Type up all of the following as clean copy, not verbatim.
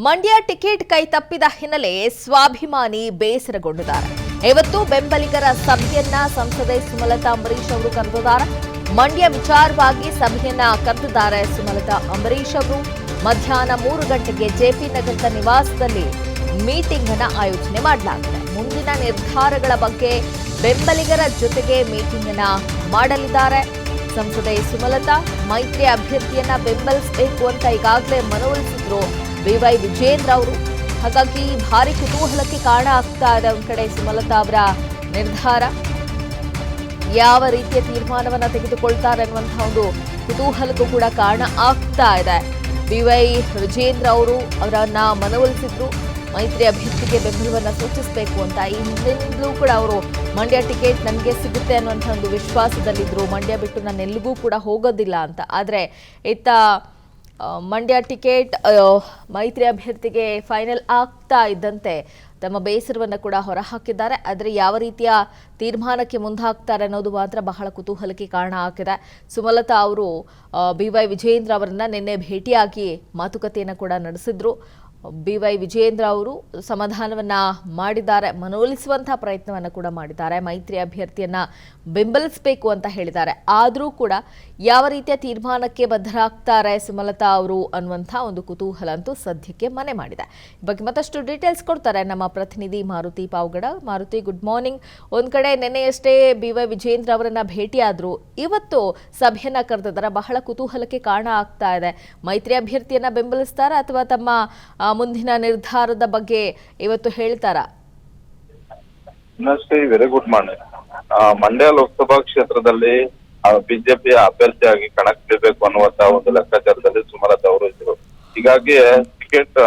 Mandya ticket ಕೈ ತಪ್ಪಿದ ಹಿನ್ನೆಲೆ ಸ್ವಾಭಿಮಾನಿ ಬೇಸರಗೊಂಡಿದ್ದಾರೆ. ಇವತ್ತು ಬೆಂಬಲಿಗರ ಸಭೆಯನ್ನ ಸಂಸದೆ ಸುಮಲತಾ ಅಂಬರೀಶ್ ಅವರು ಕರೆದಿದ್ದಾರೆ. ಮಂಡ್ಯ ವಿಚಾರವಾಗಿ ಸಭೆಯನ್ನ ಕರೆದಿದ್ದಾರೆ ಸುಮಲತಾ ಅಂಬರೀಶ್ ಅವರು. ಮಧ್ಯಾಹ್ನ 3 ಗಂಟೆಗೆ ಜೆಪಿ ನಗರದ ನಿವಾಸದಲ್ಲಿ ಮೀಟಿಂಗ್ ಅನ್ನ ಆಯೋಜನೆ ಮಾಡಲಾಗಿದೆ. ಮುಂದಿನ ನಿರ್ಧಾರಗಳ ಬಗ್ಗೆ ಬೆಂಬಲಿಗರ ಜೊತೆಗೆ ಮೀಟಿಂಗ್ ಅನ್ನ ಮಾಡಲಿದ್ದಾರೆ. ಸಂಸದೆ ಸುಮಲತಾ ಮೈತ್ರಿ ಅಭ್ಯರ್ಥಿಯನ್ನ ಬೆಂಬಲಿಸಬೇಕು ಅಂತ ಈಗಾಗಲೇ ಮನವೊಲಿಸಿದ್ರು ಬಿವೈ ವಿಜೇಂದ್ರ ಅವರು. ಹಾಗಾಗಿ ಭಾರಿ ಕುತೂಹಲಕ್ಕೆ ಕಾರಣ ಆಗ್ತಾ ಇದೆ. ಒಂದ್ ಕಡೆ ಸುಮಲತಾ ಅವರ ನಿರ್ಧಾರ ಯಾವ ರೀತಿಯ ತೀರ್ಮಾನವನ್ನ ತೆಗೆದುಕೊಳ್ತಾರೆ ಅನ್ನುವಂತಹ ಒಂದು ಕುತೂಹಲಕ್ಕೂ ಕೂಡ ಕಾರಣ ಆಗ್ತಾ ಇದೆ. ಬಿವೈ ವಿಜೇಂದ್ರ ಅವರು ಅವರನ್ನ ಮನವೊಲಿಸಿದ್ರು ಮೈತ್ರಿ ಅಭ್ಯರ್ಥಿಗೆ ಬೆಂಬಲವನ್ನ ಸೂಚಿಸಬೇಕು ಅಂತ. ಈ ಹಿಂದಿನಿಂದಲೂ ಕೂಡ ಅವರು ಮಂಡ್ಯ ಟಿಕೆಟ್ ನನಗೆ ಸಿಗುತ್ತೆ ಅನ್ನುವಂಥ ಒಂದು ವಿಶ್ವಾಸದಲ್ಲಿದ್ದರು. ಮಂಡ್ಯ ಬಿಟ್ಟು ನಾನು ಎಲ್ಲಿಗೂ ಕೂಡ ಹೋಗೋದಿಲ್ಲ ಅಂತ. ಆದರೆ ಇತ್ತ ಮಂಡ್ಯ ಟಿಕೆಟ್ ಮೈತ್ರಿ ಅಭ್ಯರ್ಥಿಗೆ ಫೈನಲ್ ಆಗ್ತಾ ಇದ್ದಂತೆ ತಮ್ಮ ಬೇಸರವನ್ನು ಕೂಡ ಹೊರಹಾಕಿದ್ದಾರೆ. ಆದರೆ ಯಾವ ರೀತಿಯ ತೀರ್ಮಾನಕ್ಕೆ ಮುಂದಾಗ್ತಾರೆ ಅನ್ನೋದು ಮಾತ್ರ ಬಹಳ ಕುತೂಹಲಕ್ಕೆ ಕಾರಣ ಆಗಿದೆ. ಸುಮಲತಾ ಅವರು ಬಿವೈ ವಿಜೇಂದ್ರ ಅವರನ್ನ ನಿನ್ನೆ ಭೇಟಿಯಾಗಿ ಮಾತುಕತೆಯನ್ನು ಕೂಡ ನಡೆಸಿದ್ರು. ಬಿವೈ ವಿಜೇಂದ್ರ ಅವರು ಸಮಾಧಾನವನ್ನ ಮಾಡಿದ್ದಾರೆ, ಮನವೊಲಿಸುವಂತಹ ಪ್ರಯತ್ನವನ್ನು ಕೂಡ ಮಾಡಿದ್ದಾರೆ. ಮೈತ್ರಿ ಅಭ್ಯರ್ಥಿಯನ್ನ ಬೆಂಬಲಿಸಬೇಕು ಅಂತ ಹೇಳಿದ್ದಾರೆ. ಆದರೂ ಕೂಡ ಯಾವ ರೀತಿಯ ತೀರ್ಮಾನಕ್ಕೆ ಬದ್ಧರಾಗ್ತಾರೆ ಸುಮಲತಾ ಅವರು ಅನ್ನುವಂಥ ಒಂದು ಕುತೂಹಲ ಅಂತೂ ಸದ್ಯಕ್ಕೆ ಮನೆ ಮಾಡಿದೆ. ಈ ಬಗ್ಗೆ ಮತ್ತಷ್ಟು ಡೀಟೇಲ್ಸ್ ಕೊಡ್ತಾರೆ ನಮ್ಮ ಪ್ರತಿನಿಧಿ ಮಾರುತಿ ಪಾವಗಡ. Maruti, good morning. ಒಂದ್ ಕಡೆ ನಿನ್ನೆಯಷ್ಟೇ ಬಿವೈ ವಿಜೇಂದ್ರ ಅವರನ್ನ ಭೇಟಿಯಾದ್ರು, ಇವತ್ತು ಸಭೆಯನ್ನ ಕರೆದಿದ್ದಾರೆ. ಬಹಳ ಕುತೂಹಲಕ್ಕೆ ಕಾರಣ ಆಗ್ತಾ ಇದೆ. ಮೈತ್ರಿ ಅಭ್ಯರ್ಥಿಯನ್ನ ಬೆಂಬಲಿಸ್ತಾರ ಅಥವಾ ತಮ್ಮ ಮುಂದಿನ ನಿರ್ಧಾರದ ಬಗ್ಗೆ ಇವತ್ತು ಹೇಳ್ತಾರಾ? Very good morning. Mandya Lok Sabha ಕ್ಷೇತ್ರದಲ್ಲಿ ಬಿಜೆಪಿಯ ಅಭ್ಯರ್ಥಿಯಾಗಿ ಕಣಕ್ಕಿಳಿಬೇಕು ಅನ್ನುವಂತ ಒಂದು ಲೆಕ್ಕಾಚಾರದಲ್ಲಿ ಸುಮಲತಾ ಅವರು ಇದ್ರು. ಹೀಗಾಗಿ ಟಿಕೆಟ್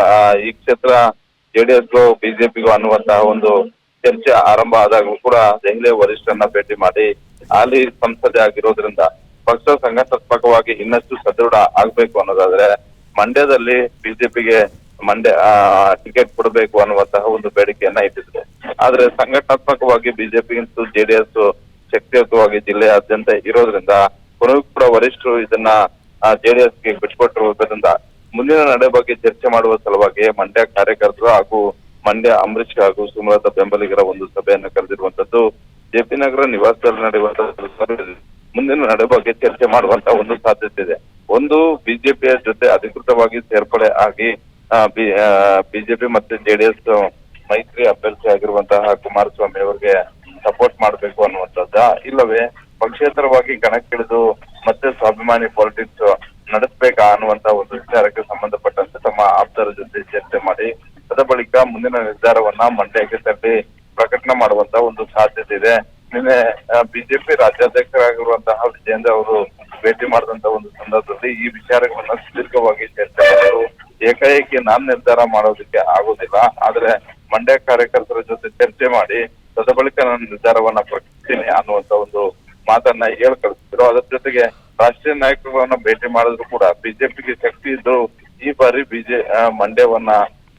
ಈ ಕ್ಷೇತ್ರ ಜೆಡಿಎಸ್ಗೂ ಬಿಜೆಪಿಗೂ ಅನ್ನುವಂತಹ ಒಂದು ಚರ್ಚೆ ಆರಂಭ ಆದಾಗಲೂ ಕೂಡ ದೆಹಲಿ ವರಿಷ್ಠರನ್ನ ಭೇಟಿ ಮಾಡಿ ಹಾಲಿ ಸಂಸದೆ ಆಗಿರೋದ್ರಿಂದ ಪಕ್ಷ ಸಂಘಟನಾತ್ಮಕವಾಗಿ ಇನ್ನಷ್ಟು ಸದೃಢ ಆಗ್ಬೇಕು ಅನ್ನೋದಾದ್ರೆ ಮಂಡ್ಯದಲ್ಲಿ ಬಿಜೆಪಿಗೆ ಮಂಡ್ಯ ಟಿಕೆಟ್ ಕೊಡಬೇಕು ಅನ್ನುವಂತಹ ಒಂದು ಬೇಡಿಕೆಯನ್ನ ಇಟ್ಟಿದ್ರು. ಆದ್ರೆ ಸಂಘಟನಾತ್ಮಕವಾಗಿ ಬಿಜೆಪಿಗಿಂತ ಜೆಡಿಎಸ್ ಶಕ್ತಿಯುತವಾಗಿ ಜಿಲ್ಲೆಯಾದ್ಯಂತ ಇರೋದ್ರಿಂದ ಕೊನೆಗೂ ಕೂಡ ವರಿಷ್ಠರು ಇದನ್ನ ಜೆಡಿಎಸ್ಗೆ ಬಿಟ್ಕೊಟ್ಟಿರುವುದರಿಂದ ಮುಂದಿನ ನಡೆ ಬಗ್ಗೆ ಚರ್ಚೆ ಮಾಡುವ ಸಲುವಾಗಿ ಮಂಡ್ಯ ಕಾರ್ಯಕರ್ತರು ಹಾಗೂ ಮಂಡ್ಯ ಅಂಬರೀಶ್ ಹಾಗೂ ಸುಮಲತಾ ಬೆಂಬಲಿಗರ ಒಂದು ಸಭೆಯನ್ನು ಕರೆದಿರುವಂತದ್ದು. ಜೆಪಿ ನಗರ ನಿವಾಸದಲ್ಲಿ ನಡೆಯುವಂತಹ ಮುಂದಿನ ನಡೆ ಬಗ್ಗೆ ಚರ್ಚೆ ಮಾಡುವಂತ ಒಂದು ಸಾಧ್ಯತೆ ಇದೆ. ಒಂದು ಬಿಜೆಪಿಯ ಜೊತೆ ಅಧಿಕೃತವಾಗಿ ಸೇರ್ಪಡೆ ಆಗಿ ಬಿಜೆಪಿ ಮತ್ತೆ ಜೆಡಿಎಸ್ ಮೈತ್ರಿ ಅಭ್ಯರ್ಥಿ ಆಗಿರುವಂತಹ ಕುಮಾರಸ್ವಾಮಿ ಅವರಿಗೆ ಸಪೋರ್ಟ್ ಮಾಡಬೇಕು ಅನ್ನುವಂಥದ್ದ, ಇಲ್ಲವೇ ಪಕ್ಷೇತರವಾಗಿ ಕಣಕ್ಕಿಳಿದು ಮತ್ತೆ ಸ್ವಾಭಿಮಾನಿ ಪಾಲಿಟಿಕ್ಸ್ ನಡೆಸಬೇಕಾ ಅನ್ನುವಂತ ಒಂದು ವಿಚಾರಕ್ಕೆ ಸಂಬಂಧಪಟ್ಟಂತೆ ತಮ್ಮ ಆಪ್ತರ ಜೊತೆ ಚರ್ಚೆ ಮಾಡಿ ಅದ ಬಳಿಕ ಮುಂದಿನ ನಿರ್ಧಾರವನ್ನ ಮಂಡ್ಯಕ್ಕೆ ತರಲಿ ಪ್ರಕಟಣೆ ಮಾಡುವಂತ ಒಂದು ಸಾಧ್ಯತೆ ಇದೆ. ನಿನ್ನೆ ಬಿಜೆಪಿ ರಾಜ್ಯಾಧ್ಯಕ್ಷರಾಗಿರುವಂತಹ ವಿಜೇಂದ್ರ ಅವರು ಭೇಟಿ ಮಾಡಿದಂತ ಒಂದು ಸಂದರ್ಭದಲ್ಲಿ ಈ ವಿಚಾರಗಳನ್ನ ಸುದೀರ್ಘವಾಗಿ ಚರ್ಚೆ ಮಾಡಿದರು. ಏಕಾಏಕಿ ನಾನ್ ನಿರ್ಧಾರ ಮಾಡೋದಕ್ಕೆ ಆಗೋದಿಲ್ಲ, ಆದ್ರೆ ಮಂಡ್ಯ ಕಾರ್ಯಕರ್ತರ ಜೊತೆ ಚರ್ಚೆ ಮಾಡಿ ತದ ಬಳಿಕ ನಾನು ನಿರ್ಧಾರವನ್ನ ಪ್ರಕಟಿಸ್ತೀನಿ ಅನ್ನುವಂತ ಒಂದು ಮಾತನ್ನ ಕಳಿಸಿದ್ರು. ಅದರ ಜೊತೆಗೆ ರಾಷ್ಟ್ರೀಯ ನಾಯಕರನ್ನ ಭೇಟಿ ಮಾಡಿದ್ರು ಕೂಡ ಬಿಜೆಪಿಗೆ ಶಕ್ತಿ ಇದ್ದು ಈ ಬಾರಿ ಮಂಡ್ಯವನ್ನ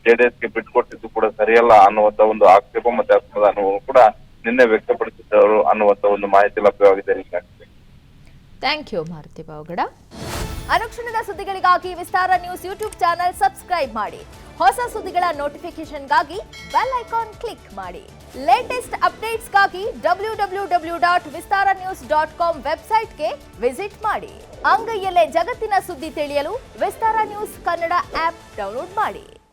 ಜೆಡಿಎಸ್ಗೆ ಬಿಟ್ಕೊಟ್ಟಿದ್ದು ಕೂಡ ಸರಿಯಲ್ಲ ಅನ್ನುವಂತ ಒಂದು ಆಕ್ಷೇಪ ಮತ್ತೆ ಅಸಮಾಧಾನವನ್ನು ಕೂಡ ನಿನ್ನೆ ವ್ಯಕ್ತಪಡಿಸಿದ್ದವರು ಅನ್ನುವಂತ ಒಂದು ಮಾಹಿತಿ ಲಭ್ಯವಾಗಿದೆ. Thank you Maruti Pavagada. ಅನುಕ್ಷಣದ ಸುದ್ದಿಗಳಿಗಾಗಿ Vistara news YouTube channel subscribe ಮಾಡಿ. ಹೊಸ ಸುದ್ದಿಗಳ ನೋಟಿಫಿಕೇಶನ್ಗಾಗಿ ಬೆಲ್ ಐಕಾನ್ ಕ್ಲಿಕ್ ಮಾಡಿ. ಲೇಟೆಸ್ಟ್ ಅಪ್ಡೇಟ್ಸ್ಗಾಗಿ www.vistaranews.com ವೆಬ್ಸೈಟ್ಗೆ ವಿಸಿಟ್ ಮಾಡಿ. ಅಂಗೈಯಲ್ಲೇ ಜಗತ್ತಿನ ಸುದ್ದಿ ತಿಳಿಯಲು Vistara news Kannada app download ಮಾಡಿ.